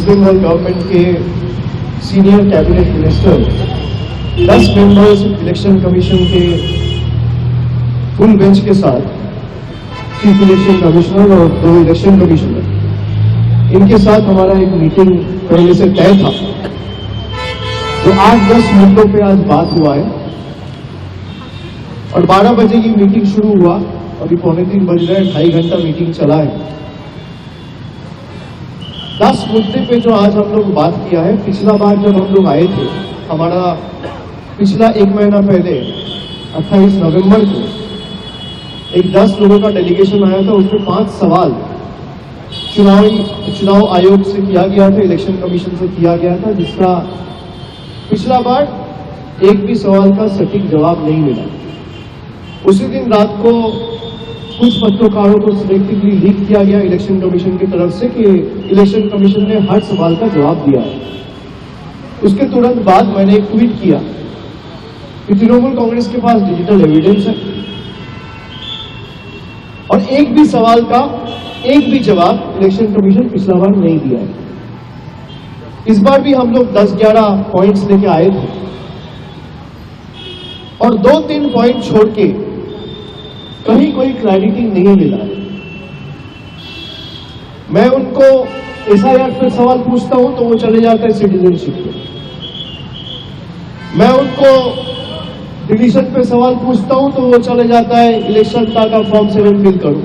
Waste Bengal government के senior cabinet minister 10 members election commission के full bench के साथ चीफ इलेक्शन कमिश्नर और 2 इलेक्शन कमिश्नर इनके साथ हमारा एक मीटिंग पहले से तय था। तो 8-10 मुद्दों पे आज बात हुआ है और 12 बजे की मीटिंग शुरू हुआ। अभी 2:45 बज रहे हैं, 2.5 घंटा मीटिंग चला है। 10 मुद्दे पे जो आज हम लोग बात किया है, पिछला बार जब हम लोग आए थे, हमारा पिछला 1 महीना पहले 28 नवंबर को एक 10 लोगों का डेलीगेशन आया था। उसमें 5 सवाल चुनाव आयोग से किया गया था, इलेक्शन कमीशन से किया गया था, जिसका पिछला बार एक भी सवाल का सटीक जवाब नहीं मिला। उसी दिन रात को कुछ पत्रकारों को सिलेक्टिवली लीक किया गया इलेक्शन कमीशन की तरफ से कि इलेक्शन कमीशन ने हर सवाल का जवाब दिया है। उसके तुरंत बाद मैंने एक ट्वीट किया कि तृणमूल कांग्रेस के पास डिजिटल एविडेंस है और एक भी सवाल का एक भी जवाब इलेक्शन कमीशन पिछला बार नहीं दिया है। इस बार भी हम लोग 10-11 पॉइंट्स लेके आए थे और 2-3 पॉइंट छोड़ के कहीं कोई क्लैरिटी नहीं मिला है। मैं उनको एसआईआर पे सवाल पूछता हूं तो वो चले जाते हैं सिटीजनशिप पे। मैं उनको डिलीशन पे सवाल पूछता हूं तो वो चले जाता है इलेक्शन का फॉर्म 7 फिल करो।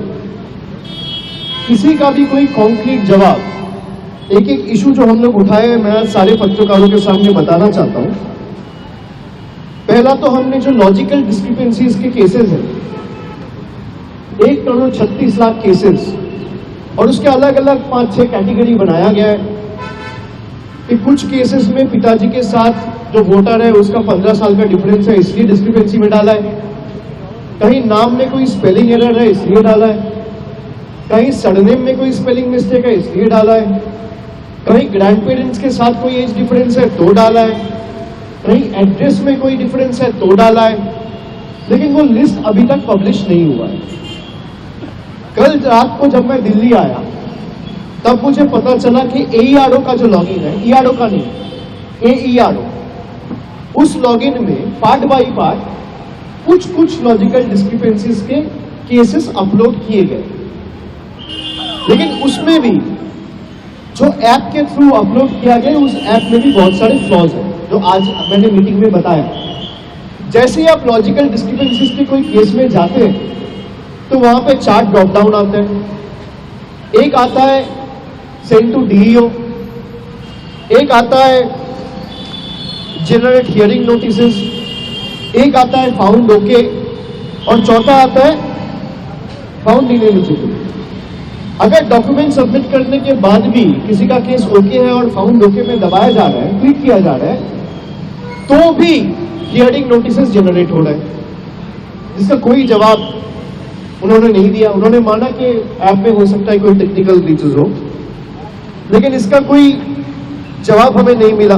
किसी का भी कोई कॉन्क्रीट जवाब, एक एक इशू जो हम लोग उठाए हैं, मैं सारे पत्रकारों के सामने बताना चाहता हूं। पहला तो हमने जो लॉजिकल डिस्क्रिपेंसीज के केसेस हैं, 1 करोड़ 36 लाख केसेस, और उसके अलग अलग 5-6 कैटेगरी बनाया गया है कि कुछ केसेस में पिताजी के साथ जो वोटर है उसका 15 साल का डिफरेंस है, इसलिए डिस्क्रिपेंसी में डाला है। कहीं नाम में कोई स्पेलिंग एरर है इसलिए डाला है, कहीं सरनेम में कोई स्पेलिंग मिस्टेक है इसलिए डाला है, कहीं ग्रैंड पेरेंट्स के साथ कोई एज डिफरेंस है तो डाला है, कहीं एड्रेस में कोई डिफरेंस है तो डाला है। लेकिन वो लिस्ट अभी तक पब्लिश नहीं हुआ है। कल रात को जब मैं दिल्ली आया तब मुझे पता चला कि AERO का जो लॉगिन है, ERO का नहीं, AERO, उस लॉगिन में पार्ट बाय पार्ट कुछ लॉजिकल डिस्क्रिपेंसीज के केसेस अपलोड किए गए। लेकिन उसमें भी जो ऐप के थ्रू अपलोड किया गया, उस ऐप में भी बहुत सारे फ्लॉज हैं जो आज मैंने मीटिंग में बताया। जैसे ही आप लॉजिकल डिस्क्रिपेंसीज के कोई केस में जाते हैं तो वहां पे 4 ड्रॉप डाउन आते हैं। एक आता है सेंड टू DEO, एक आता है जनरेट हियरिंग नोटिसेस, एक आता है फाउंड ओके, और चौथा आता है फाउंड इनएलिजिबल। अगर डॉक्यूमेंट सबमिट करने के बाद भी किसी का केस ओके है और फाउंड ओके में दबाया जा रहा है, क्लिक किया जा रहा है, तो भी हियरिंग नोटिसेस जनरेट हो रहे हैं, जिसका कोई जवाब उन्होंने नहीं दिया। उन्होंने माना कि ऐप में हो सकता है कोई टेक्निकल ग्लिचेस हो, लेकिन इसका कोई जवाब हमें नहीं मिला।